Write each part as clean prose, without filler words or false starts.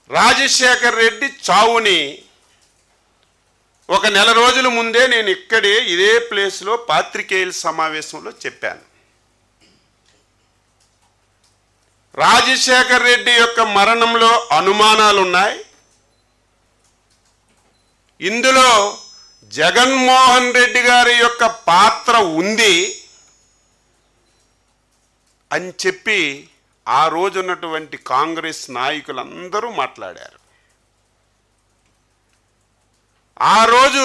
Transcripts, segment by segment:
రాజశేఖర్ రెడ్డి చావుని ఒక నెల రోజుల ముందే నేను ఇదే ప్లేస్లో పాత్రికేయుల సమావేశంలో చెప్పాను. రాజశేఖర్ రెడ్డి యొక్క మరణంలో అనుమానాలు ఉన్నాయి. ఇందులో జగన్మోహన్ రెడ్డి గారి యొక్క పాత్ర ఉంది అని చెప్పి ఆ రోజు ఉన్నటువంటి కాంగ్రెస్ నాయకులందరూ మాట్లాడారు. ఆ రోజు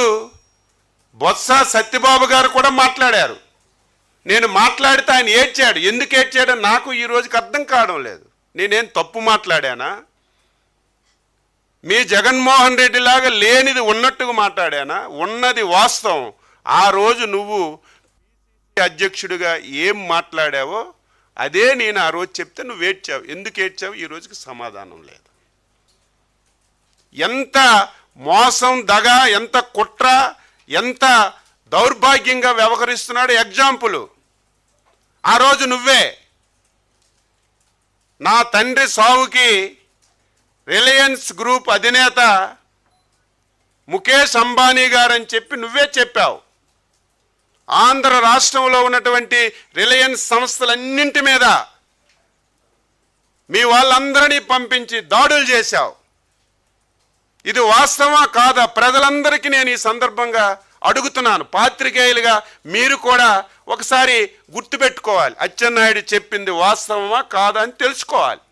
బొత్స సత్యబాబు గారు కూడా మాట్లాడారు. నేను మాట్లాడితే ఆయన ఏడ్చాడు. ఎందుకు ఏడ్చాడో నాకు ఈ రోజుకి అర్థం కావడం లేదు. నేనేం తప్పు మాట్లాడానా? మీ జగన్మోహన్ రెడ్డి లాగా లేనిది ఉన్నట్టుగా మాట్లాడానా? ఉన్నది వాస్తవం. ఆ రోజు నువ్వు అధ్యక్షుడిగా ఏం మాట్లాడావో అదే నేను ఆ రోజు చెప్తే నువ్వు ఏడ్చావు. ఎందుకు ఏడ్చావు? ఈ రోజుకి సమాధానం లేదు. ఎంత మోసం, దగ, ఎంత కుట్ర, ఎంత దౌర్భాగ్యంగా వ్యవహరిస్తున్నాడు ఎగ్జాంపుల్ ఆ రోజు నువ్వే. నా తండ్రి సావుకి రిలయన్స్ గ్రూప్ అధినేత ముఖేష్ అంబానీ గారని చెప్పి నువ్వే చెప్పావు. ఆంధ్ర రాష్ట్రంలో ఉన్నటువంటి రిలయన్స్ సంస్థలన్నింటి మీద మీ వాళ్ళందరినీ పంపించి దాడులు చేశావు. ఇది వాస్తవమా కాదా? ప్రజలందరికీ నేను ఈ సందర్భంగా అడుగుతున్నాను. పాత్రికేయులుగా మీరు కూడా ఒకసారి గుర్తుపెట్టుకోవాలి. అచ్చెన్నాయుడు చెప్పింది వాస్తవమా కాదా అని తెలుసుకోవాలి.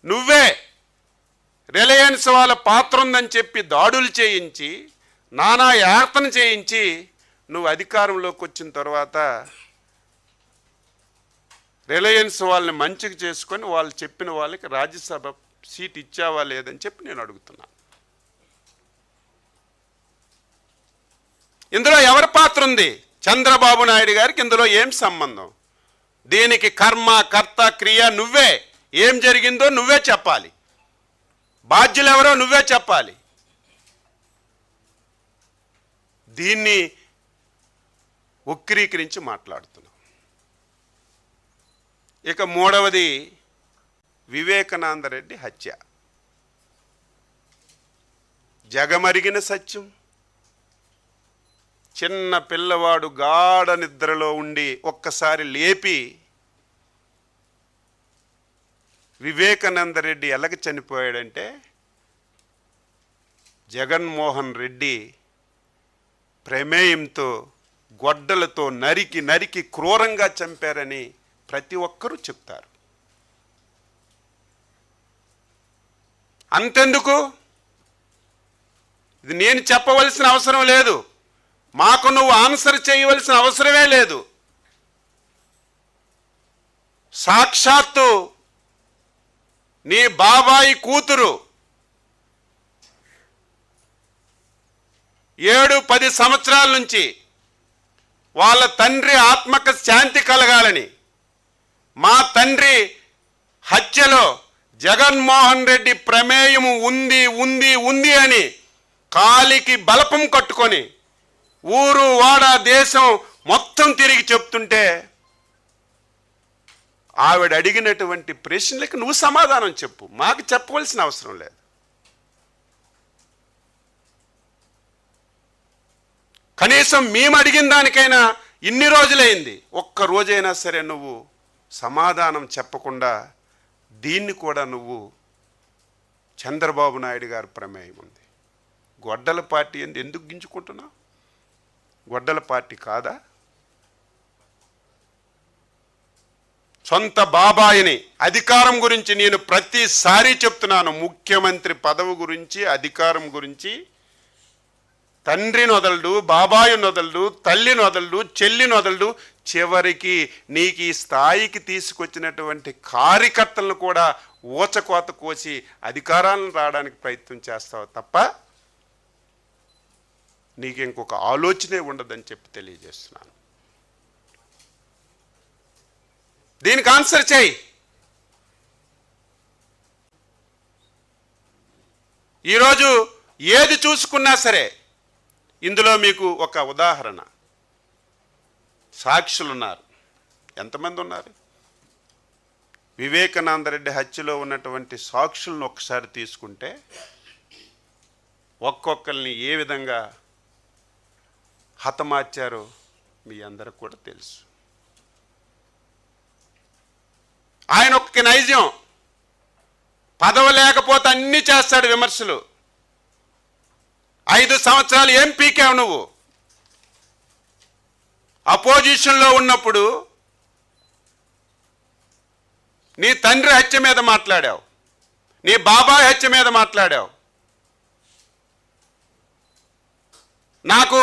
నువ్వే రిలయన్స్ వాళ్ళ పాత్ర ఉందని చెప్పి దాడులు చేయించి, నానా యాతన చేయించి, నువ్వు అధికారంలోకి వచ్చిన తర్వాత రిలయన్స్ వాళ్ళని మంచిగా చేసుకొని వాళ్ళు చెప్పిన వాళ్ళకి రాజ్యసభ సీట్ ఇచ్చావా లేదని చెప్పి నేను అడుగుతున్నాను. ఇందులో ఎవరి పాత్ర ఉంది? చంద్రబాబు నాయుడు గారికి ఇందులో ఏం సంబంధం? దీనికి కర్మ, కర్త, క్రియ నువ్వే. ఏం జరిగిందో నువ్వే చెప్పాలి. బాధ్యులు ఎవరో నువ్వే చెప్పాలి. దీన్ని వక్రీకరించి మాట్లాడుతున్నాం. ఇక మూడవది వివేకానంద రెడ్డి హత్య. జగమరిగిన సత్యం. చిన్న పిల్లవాడు గాఢ నిద్రలో ఉండి ఒక్కసారి లేపి వివేకానంద రెడ్డి ఎలాగ చనిపోయాడంటే జగన్మోహన్ రెడ్డి ప్రమేయంతో గొడ్డలతో నరికి నరికి క్రూరంగా చంపారని ప్రతి ఒక్కరూ చెప్తారు. అంతెందుకు? ఇది నేను చెప్పవలసిన అవసరం లేదు. మాకు నువ్వు ఆన్సర్ చేయవలసిన అవసరమే లేదు. సాక్షాత్తు నీ బాబాయి కూతురు 7-10 సంవత్సరాల నుంచి వాళ్ళ తండ్రి ఆత్మకు శాంతి కలగాలని, మా తండ్రి హత్యలో జగన్మోహన్ రెడ్డి ప్రమేయం ఉంది ఉంది ఉంది అని కాలికి బలపం కట్టుకొని ఊరు వాడ దేశం మొత్తం తిరిగి చెప్తుంటే ఆవిడ అడిగినటువంటి ప్రశ్నలకు నువ్వు సమాధానం చెప్పు. మాకు చెప్పవలసిన అవసరం లేదు. కనీసం మేము అడిగిన దానికైనా ఇన్ని రోజులైంది. ఒక్క రోజైనా సరే నువ్వు సమాధానం చెప్పకుండా దీన్ని కూడా నువ్వు చంద్రబాబు నాయుడు గారి ప్రమేయం ఉంది, గొడ్డల పార్టీ ఎందుకు గింజుకుంటున్నావు? గొడ్డల పార్టీ కాదా? సొంత బాబాయిని అధికారం గురించి నేను ప్రతిసారి చెప్తున్నాను. ముఖ్యమంత్రి పదవి గురించి, అధికారం గురించి తండ్రిని వదలడు, బాబాయిని వదలడు, తల్లిని వదలడు, చెల్లిని వదలడు. చివరికి నీకు ఈ స్థాయికి తీసుకొచ్చినటువంటి కార్యకర్తలను కూడా ఊచకోత కోసి అధికారాలను రావడానికి ప్రయత్నం చేస్తావు తప్ప నీకు ఇంకొక ఆలోచనే ఉండదని చెప్పి తెలియజేస్తున్నాను. దీనికి ఆన్సర్ చేయి. ఈరోజు ఏది చూసుకున్నా సరే ఇందులో మీకు ఒక ఉదాహరణ. సాక్షులు ఉన్నారు. ఎంతమంది ఉన్నారు? వివేకానంద రెడ్డి హత్యలో ఉన్నటువంటి సాక్షులను ఒకసారి తీసుకుంటే ఒక్కొక్కరిని ఏ విధంగా హతమార్చారో మీ అందరికి కూడా తెలుసు. ఆయన ఒక్క నైజం, పదవి లేకపోతే అన్నీ చేస్తాడు విమర్శలు. 5 సంవత్సరాలు ఏం పీకావు నువ్వు? అపోజిషన్లో ఉన్నప్పుడు నీ తండ్రి హత్య మీద మాట్లాడావు, నీ బాబాయ్ హత్య మీద మాట్లాడావు. నాకు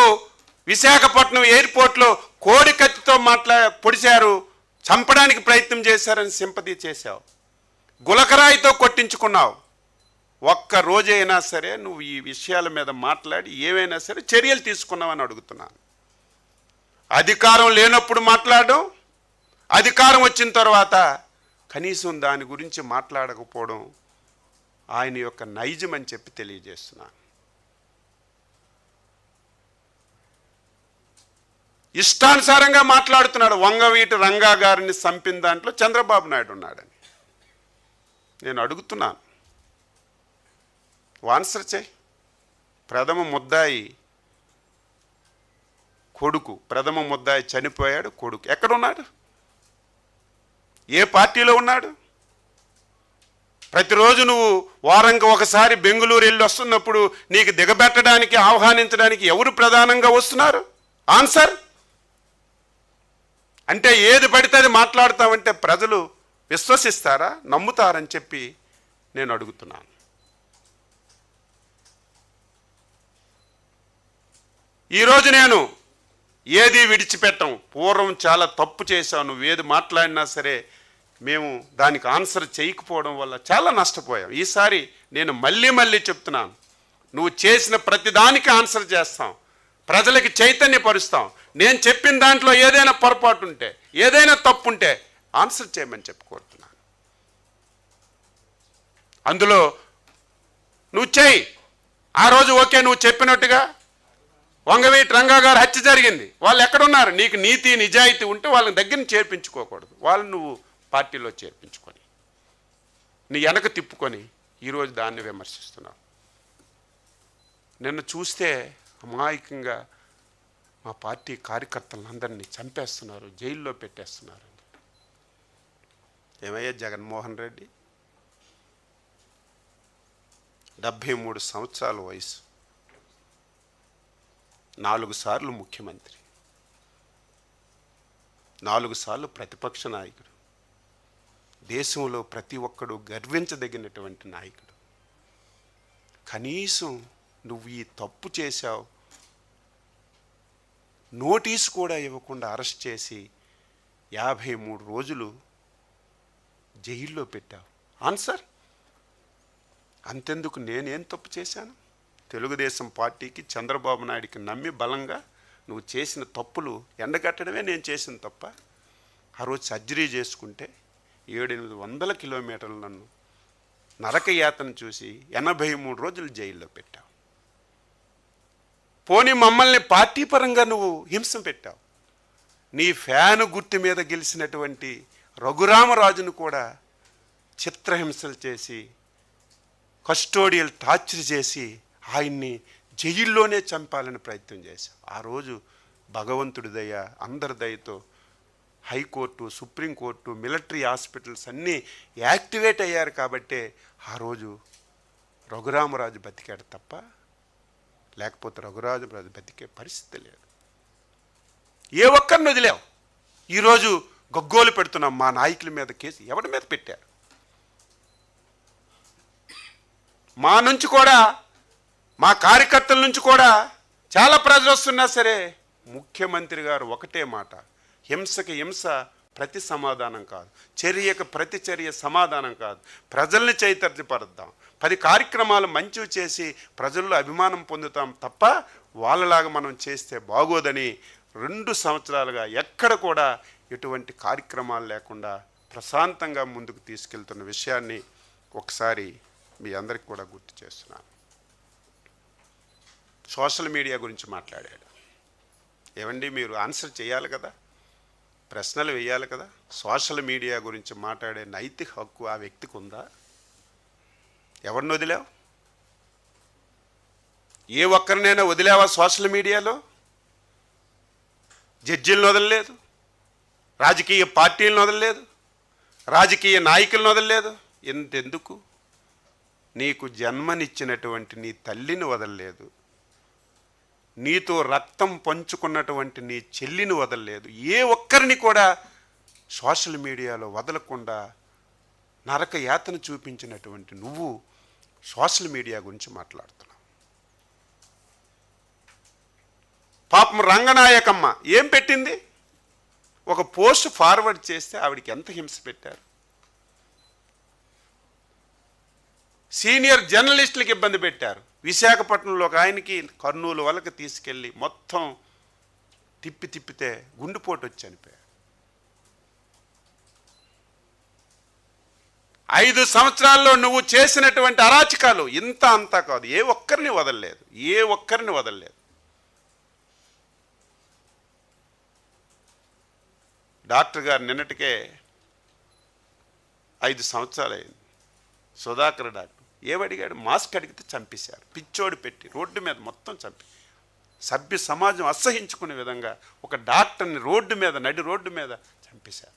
విశాఖపట్నం ఎయిర్పోర్ట్లో కోడి కత్తితో పొడిచారు, చంపడానికి ప్రయత్నం చేశారని సింపతి చేశావు. గులకరాయితో కొట్టించుకున్నావు. ఒక్క రోజైనా సరే నువ్వు ఈ విషయాల మీద మాట్లాడి ఏవైనా సరే చర్యలు తీసుకున్నావని అడుగుతున్నాను. అధికారం లేనప్పుడు మాట్లాడడం, అధికారం వచ్చిన తర్వాత కనీసం దాని గురించి మాట్లాడకపోవడం ఆయన యొక్క నైజం అని చెప్పి తెలియజేస్తున్నాను. ఇష్టానుసారంగా మాట్లాడుతున్నాడు. వంగవీటి రంగా గారిని చంపిన దాంట్లో చంద్రబాబు నాయుడు ఉన్నాడని నేను అడుగుతున్నాను. ఆన్సర్ చేయి. ప్రథమ ముద్దాయి కొడుకు, ప్రథమ ముద్దాయి చనిపోయాడు, కొడుకు ఎక్కడున్నాడు? ఏ పార్టీలో ఉన్నాడు? ప్రతిరోజు నువ్వు వారంకి ఒకసారి బెంగళూరు వెళ్ళి వస్తున్నప్పుడు నీకు దిగబెట్టడానికి, ఆహ్వానించడానికి ఎవరు ప్రధానంగా వస్తున్నారు? ఆన్సర్. అంటే ఏది పడితే అది మాట్లాడతామంటే ప్రజలు విశ్వసిస్తారా, నమ్ముతారని చెప్పి నేను అడుగుతున్నాను. ఈరోజు నేను ఏది విడిచిపెట్టం. పూర్వం చాలా తప్పు చేశావు. నువ్వు ఏది మాట్లాడినా సరే మేము దానికి ఆన్సర్ చేయకపోవడం వల్ల చాలా నష్టపోయాం. ఈసారి నేను మళ్ళీ చెప్తున్నాను, నువ్వు చేసిన ప్రతిదానికి ఆన్సర్ చేస్తాం, ప్రజలకి చైతన్యపరుస్తాం. నేను చెప్పిన దాంట్లో ఏదైనా పొరపాటు ఉంటే, ఏదైనా తప్పు ఉంటే ఆన్సర్ చేయమని చెప్పి కోరుతున్నాను. అందులో నువ్వు చేయి. ఆ రోజు ఓకే, నువ్వు చెప్పినట్టుగా వంగవీటి రంగా గారు హత్య జరిగింది, వాళ్ళు ఎక్కడున్నారు? నీకు నీతి నిజాయితీ ఉంటే వాళ్ళని దగ్గర చేర్పించుకోకూడదు. వాళ్ళు నువ్వు పార్టీలో చేర్పించుకొని నీ వెనక తిప్పుకొని ఈరోజు దాన్ని విమర్శిస్తున్నావు. నిన్ను చూస్తే అమాయకంగా మా పార్టీ కార్యకర్తలందరినీ చంపేస్తున్నారు, జైల్లో పెట్టేస్తున్నారు. ఏమయ్యా జగన్మోహన్ రెడ్డి? 73 సంవత్సరాల వయసు, 4 సార్లు ముఖ్యమంత్రి, 4 సార్లు ప్రతిపక్ష నాయకుడు, దేశంలో ప్రతి ఒక్కడు గర్వించదగినటువంటి నాయకుడు. కనీసం నువ్వు ఈ తప్పు చేశావు, నోటీసు కూడా ఇవ్వకుండా అరెస్ట్ చేసి 53 రోజులు జైల్లో పెట్టావు. ఆన్సర్. అంతెందుకు, నేనేం తప్పు చేశాను? తెలుగుదేశం పార్టీకి, చంద్రబాబు నాయుడికి నమ్మి బలంగా నువ్వు చేసిన తప్పులు ఎండగట్టడమే నేను చేసిన తప్ప. ఆ రోజు సర్జరీ చేసుకుంటే 700-800 కిలోమీటర్లు నన్ను నరకయాతన చూసి 83 రోజులు జైల్లో పెట్టావు. పోనీ మమ్మల్ని పార్టీ పరంగా నువ్వు హింస పెట్టావు. నీ ఫ్యాను గుర్తు మీద గెలిచినటువంటి రఘురామరాజును కూడా చిత్రహింసలు చేసి, కస్టోడియల్ టార్చర్ చేసి ఆయన్ని జైల్లోనే చంపాలని ప్రయత్నం చేశావు. ఆ రోజు భగవంతుడి దయ, అందరి దయతో హైకోర్టు, సుప్రీంకోర్టు, మిలిటరీ హాస్పిటల్స్ అన్నీ యాక్టివేట్ అయ్యారు కాబట్టే ఆ రోజు రఘురామరాజు బతికాడు తప్ప లేకపోతే రఘురామరాజు బతికే పరిస్థితి లేదు. ఏ ఒక్కరిని వదిలేవు. ఈరోజు గగ్గోలు పెడుతున్నాం, మా నాయకుల మీద కేసు ఎవరి మీద పెట్టారు? మా నుంచి కూడా, మా కార్యకర్తల నుంచి కూడా చాలా ప్రజలు వస్తున్నా సరే ముఖ్యమంత్రి గారు ఒకటే మాట, హింసకి హింస ప్రతి సమాధానం కాదు, చర్యకు ప్రతి చర్య సమాధానం కాదు. ప్రజల్ని చైతన్యపరుద్దాం, 10 కార్యక్రమాలు మంచివి చేసి ప్రజల్లో అభిమానం పొందుతాం తప్ప వాళ్ళలాగా మనం చేస్తే బాగోదని 2 సంవత్సరాలుగా ఎక్కడ కూడా ఎటువంటి కార్యక్రమాలు లేకుండా ప్రశాంతంగా ముందుకు తీసుకెళ్తున్న విషయాన్ని ఒకసారి మీ అందరికి కూడా గుర్తు చేస్తున్నాను. సోషల్ మీడియా గురించి మాట్లాడాడు. ఏమండి, మీరు ఆన్సర్ చేయాలి కదా. ప్రశ్నలు వేయాలి కదా. సోషల్ మీడియా గురించి మాట్లాడే నైతిక హక్కు ఆ వ్యక్తికి ఉందా? ఎవరిని వదిలావు? ఏ ఒక్కరినైనా వదిలేవా సోషల్ మీడియాలో? జడ్జీలను వదలలేదు, రాజకీయ పార్టీలను వదలలేదు, రాజకీయ నాయకులను వదలలేదు. ఎంతెందుకు? నీకు జన్మనిచ్చినటువంటి నీ తల్లిని వదలలేదు, నీతో రక్తం పంచుకున్నటువంటి నీ చెల్లిని వదలలేదు. ఏ ఒక్కరిని కూడా సోషల్ మీడియాలో వదలకుండా నరక యాతన చూపించినటువంటి నువ్వు సోషల్ మీడియా గురించి మాట్లాడుతున్నావు. పాపం రంగనాయకమ్మ ఏం పెట్టింది? ఒక పోస్ట్ ఫార్వర్డ్ చేస్తే ఆవిడికి ఎంత హింస పెట్టారు. సీనియర్ జర్నలిస్టులకు ఇబ్బంది పెట్టారు. విశాఖపట్నంలో ఒక ఆయనకి కర్నూలు వాళ్ళకి తీసుకెళ్ళి మొత్తం తిప్పితే గుండెపోటు వచ్చి చనిపోయాడు. 5 సంవత్సరాల్లో నువ్వు చేసినటువంటి అరాచకాలు ఇంత అంతా కాదు. ఏ ఒక్కరిని వదలలేదు. డాక్టర్ గారు నిన్నటికే 5 సంవత్సరాలు అయింది. సుధాకర్ డాక్టర్ ఏమడిగాడు? మాస్క్ అడిగితే చంపేశారు. పిచ్చోడు పెట్టి రోడ్డు మీద మొత్తం చంపి, సభ్య సమాజం అసహించుకునే విధంగా ఒక డాక్టర్ని నడి రోడ్డు మీద చంపేశారు.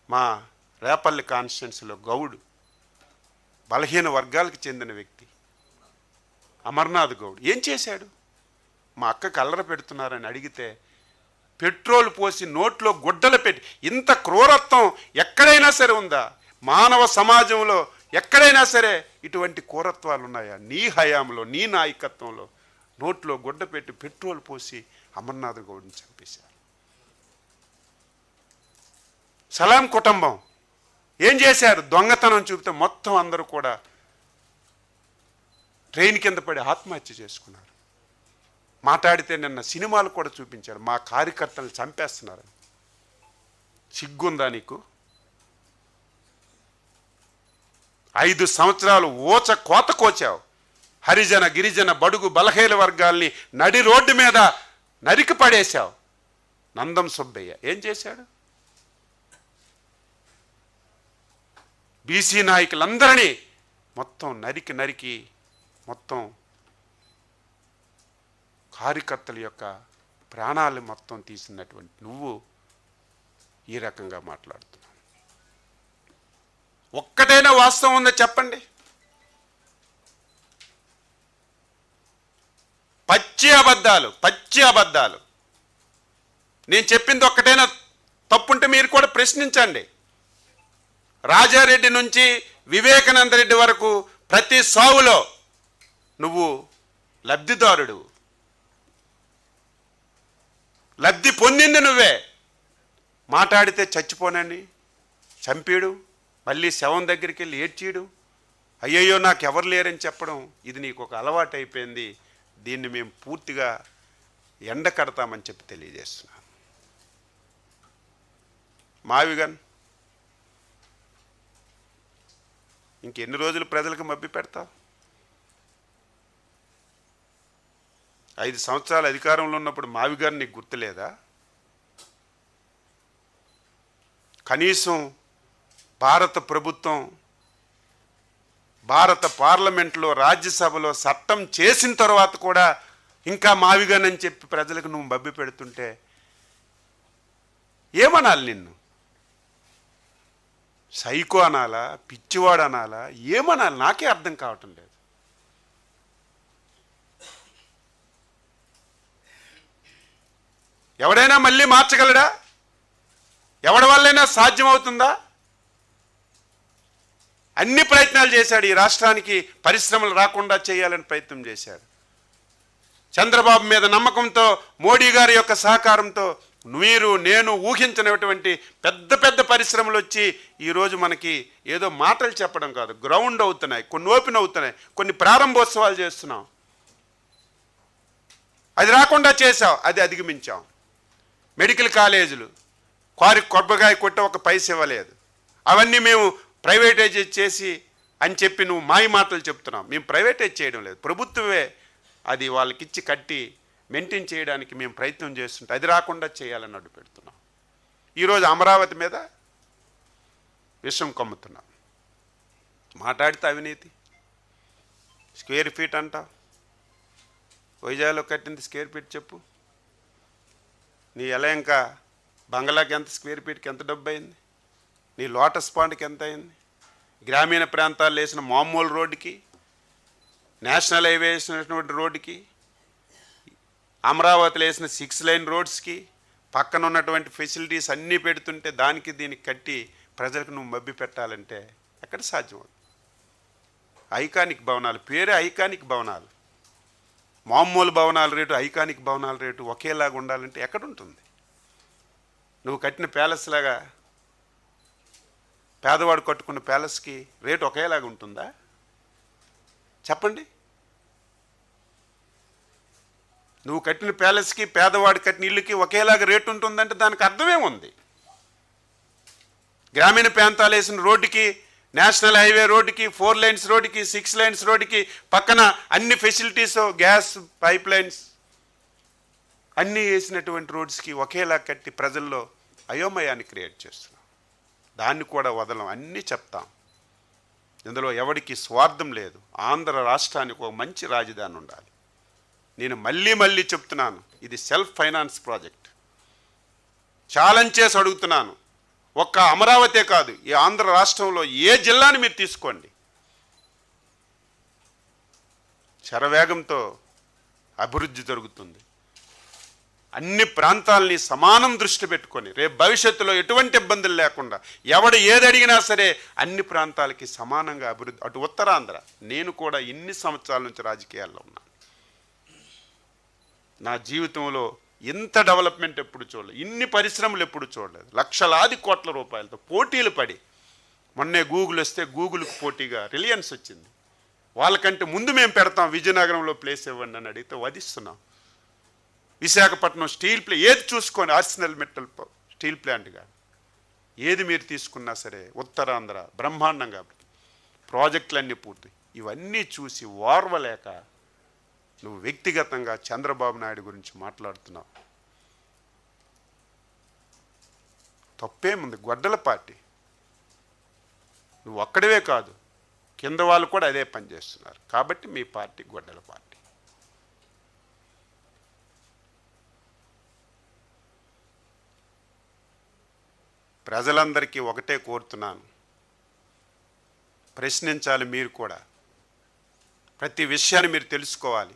మా రేపల్లి కాన్స్టిట్యున్సీలో గౌడు, బలహీన వర్గాలకు చెందిన వ్యక్తి అమర్నాథ్ గౌడ్ ఏం చేశాడు? మా అక్కకి అల్లర పెడుతున్నారని అడిగితే పెట్రోల్ పోసి నోట్లో గుడ్డలు పెట్టి, ఇంత క్రూరత్వం ఎక్కడైనా సరే ఉందా? మానవ సమాజంలో ఎక్కడైనా సరే ఇటువంటి క్రూరత్వాలు ఉన్నాయా? నీ హయాంలో, నీ నాయకత్వంలో నోట్లో గుడ్డ పెట్టి పెట్రోల్ పోసి అమర్నాథ్ గౌడ్ని చంపేశారు. సలాం కుటుంబం ఏం చేశారు? దొంగతనం చూపితే మొత్తం అందరూ కూడా ట్రైన్ కింద పడి ఆత్మహత్య చేసుకున్నారు. మాట్లాడితే నిన్న సినిమాలు కూడా చూపించారు, మా కార్యకర్తలు చంపేస్తున్నారని. సిగ్గుందా నీకు? 5 సంవత్సరాలు కోత కోచావు. హరిజన గిరిజన బడుగు బలహీన వర్గాల్ని నడి రోడ్డు మీద నరికి పడేశావు. నందం సుబ్బయ్య ఏం చేశాడు? బీసీ నాయకులందరినీ మొత్తం నరికి మొత్తం కార్యకర్తల యొక్క ప్రాణాలు మొత్తం తీసినటువంటి నువ్వు ఈ రకంగా మాట్లాడుతున్నావు. ఒక్కటైనా వాస్తవం ఉందో చెప్పండి. పచ్చి అబద్ధాలు. నేను చెప్పింది ఒక్కటైనా తప్పుంటే మీరు కూడా ప్రశ్నించండి. రాజారెడ్డి నుంచి వివేకానంద రెడ్డి వరకు ప్రతి సావులో నువ్వు లబ్ధిదారుడు. లబ్ధి పొందింది నువ్వే. మాట్లాడితే చచ్చిపోనని చంపేడు, మళ్ళీ శవం దగ్గరికి వెళ్ళి ఏడ్చీడు, అయ్యయ్యో నాకు ఎవరు లేరని చెప్పడం, ఇది నీకు ఒక అలవాటు అయిపోయింది. దీన్ని మేము పూర్తిగా ఎండ కడతామని చెప్పి తెలియజేస్తున్నాను. మావిగన్ ఇంకెన్ని రోజులు ప్రజలకు మభ్య పెడతావు? 5 సంవత్సరాలు అధికారంలో ఉన్నప్పుడు మావిగారు నీకు గుర్తులేదా? కనీసం భారత ప్రభుత్వం, భారత పార్లమెంట్లో, రాజ్యసభలో చట్టం చేసిన తర్వాత కూడా ఇంకా మావిగానని చెప్పి ప్రజలకు నువ్వు మభ్య పెడుతుంటే ఏమనాలి? నిన్ను సైకో అనాలా, పిచ్చివాడు అనాలా, ఏమనాలి? నాకే అర్థం కావటం లేదు. ఎవడైనా మళ్ళీ మార్చగలడా? ఎవడి వల్లైనా సాధ్యమవుతుందా? అన్ని ప్రయత్నాలు చేశాడు. ఈ రాష్ట్రానికి పరిశ్రమలు రాకుండా చేయాలని ప్రయత్నం చేశాడు. చంద్రబాబు మీద నమ్మకంతో, మోడీ గారి యొక్క సహకారంతో నేను ఊహించినటువంటి పెద్ద పరిశ్రమలు వచ్చి ఈరోజు మనకి ఏదో మాటలు చెప్పడం కాదు, గ్రౌండ్ అవుతున్నాయి, కొన్ని ఓపెన్ అవుతున్నాయి, కొన్ని ప్రారంభోత్సవాలు చేస్తున్నాం. అది రాకుండా చేసావు, అది అధిగమించాం. మెడికల్ కాలేజీలు కొబ్బరికాయ కొట్ట ఒక పైస ఇవ్వలేదు. అవన్నీ మేము ప్రైవేటైజ్ చేసి అని చెప్పి నువ్వు మాయ మాటలు చెప్తున్నావు. మేము ప్రైవేటైజ్ చేయడం లేదు, ప్రభుత్వమే అది వాళ్ళకిచ్చి కట్టి మెయింటైన్ చేయడానికి మేము ప్రయత్నం చేస్తుంటే అది రాకుండా చేయాలని అడ్డు పెడుతున్నాం. ఈరోజు అమరావతి మీద విషం కమ్ముతున్నాం. మాట్లాడితే అవినీతి, స్క్వేర్ ఫీట్ అంటావు. వైజాగ్లో కట్టింది స్క్వేర్ ఫీట్ చెప్పు. నీ ఎలయంక బంగ్లాకి ఎంత స్క్వేర్ ఫీట్కి ఎంత డబ్బు అయింది? నీ లోటస్ పాండ్కి ఎంత అయింది? గ్రామీణ ప్రాంతాల్లో వేసిన మామూలు రోడ్డుకి, నేషనల్ హైవే వేసినటువంటి రోడ్డుకి, అమరావతిలో వేసిన 6 లైన్ రోడ్స్కి పక్కన ఉన్నటువంటి ఫెసిలిటీస్ అన్నీ పెడుతుంటే దానికి దీనికి కట్టి ప్రజలకు నువ్వు మభ్య పెట్టాలంటే ఎక్కడ సాధ్యం? ఐకానిక్ భవనాలు, పేరే ఐకానిక్ భవనాలు. మామూలు భవనాల రేటు, ఐకానిక్ భవనాల రేటు ఒకేలాగా ఉండాలంటే ఎక్కడుంటుంది? నువ్వు కట్టిన ప్యాలెస్ లాగా పేదవాడు కట్టుకున్న ప్యాలెస్కి రేటు ఒకేలాగా ఉంటుందా? చెప్పండి. నువ్వు కట్టిన ప్యాలెస్కి పేదవాడు కట్టిన ఇల్లుకి ఒకేలాగా రేటు ఉంటుందంటే దానికి అర్థమేముంది? గ్రామీణ ప్రాంతాలు వేసిన రోడ్డుకి, నేషనల్ హైవే రోడ్డుకి, 4 లైన్స్ రోడ్డుకి, 6 లైన్స్ రోడ్డుకి పక్కన అన్ని ఫెసిలిటీస్, గ్యాస్ పైప్ లైన్స్ అన్నీ వేసినటువంటి రోడ్స్కి ఒకేలా కట్టి ప్రజల్లో అయోమయాన్ని క్రియేట్ చేస్తున్నాం. దాన్ని కూడా వదలం, అన్నీ చెప్తాం. ఇందులో ఎవరికి స్వార్థం లేదు. ఆంధ్ర రాష్ట్రానికి ఒక మంచి రాజధాని ఉండాలి. నేను మళ్ళీ మళ్ళీ చెప్తున్నాను, ఇది సెల్ఫ్ ఫైనాన్స్ ప్రాజెక్ట్. ఛాలెంజ్ చేసి అడుగుతున్నాను. ఒక్క అమరావతే కాదు, ఈ ఆంధ్ర రాష్ట్రంలో ఏ జిల్లాని మీరు తీసుకోండి, శరవేగంతో అభివృద్ధి జరుగుతుంది. అన్ని ప్రాంతాలని సమానం దృష్టి పెట్టుకొని రేపు భవిష్యత్తులో ఎటువంటి ఇబ్బందులు లేకుండా ఎవడు ఏది అడిగినా సరే అన్ని ప్రాంతాలకి సమానంగా అభివృద్ధి. అటు ఉత్తరాంధ్ర, నేను కూడా ఇన్ని సంవత్సరాల నుంచి రాజకీయాల్లో ఉన్నాను. నా జీవితంలో ఇంత డెవలప్మెంట్ ఎప్పుడు చూడలేదు, ఇన్ని పరిశ్రమలు ఎప్పుడు చూడలేదు. లక్షలాది కోట్ల రూపాయలతో పోటీలు పడి, మొన్నే గూగుల్ వస్తే గూగుల్కి పోటీగా రిలయన్స్ వచ్చింది. వాళ్ళకంటే ముందు మేము పెడతాం, విజయనగరంలో ప్లేస్ ఇవ్వండి అని అడిగితే వధిస్తున్నాం. విశాఖపట్నం స్టీల్ ప్లాంట్ ఏది చూసుకొని, ఆర్సెనల్ మెటల్ స్టీల్ ప్లాంట్ కానీ ఏది మీరు తీసుకున్నా సరే ఉత్తరాంధ్ర బ్రహ్మాండంగా ప్రాజెక్టులన్నీ పూర్తి. ఇవన్నీ చూసి ఓర్వలేక నువ్వు వ్యక్తిగతంగా చంద్రబాబు నాయుడు గురించి మాట్లాడుతున్నావు. తప్పేముంది? గొడ్డల పార్టీ. నువ్వు ఒక్కడివే కాదు, కింద వాళ్ళు కూడా అదే పని చేస్తున్నారు. కాబట్టి మీ పార్టీ గొడ్డల పార్టీ. ప్రజలందరికీ ఒకటే కోరుతున్నాను, ప్రశ్నించాలి. మీరు కూడా ప్రతి విషయాన్ని మీరు తెలుసుకోవాలి.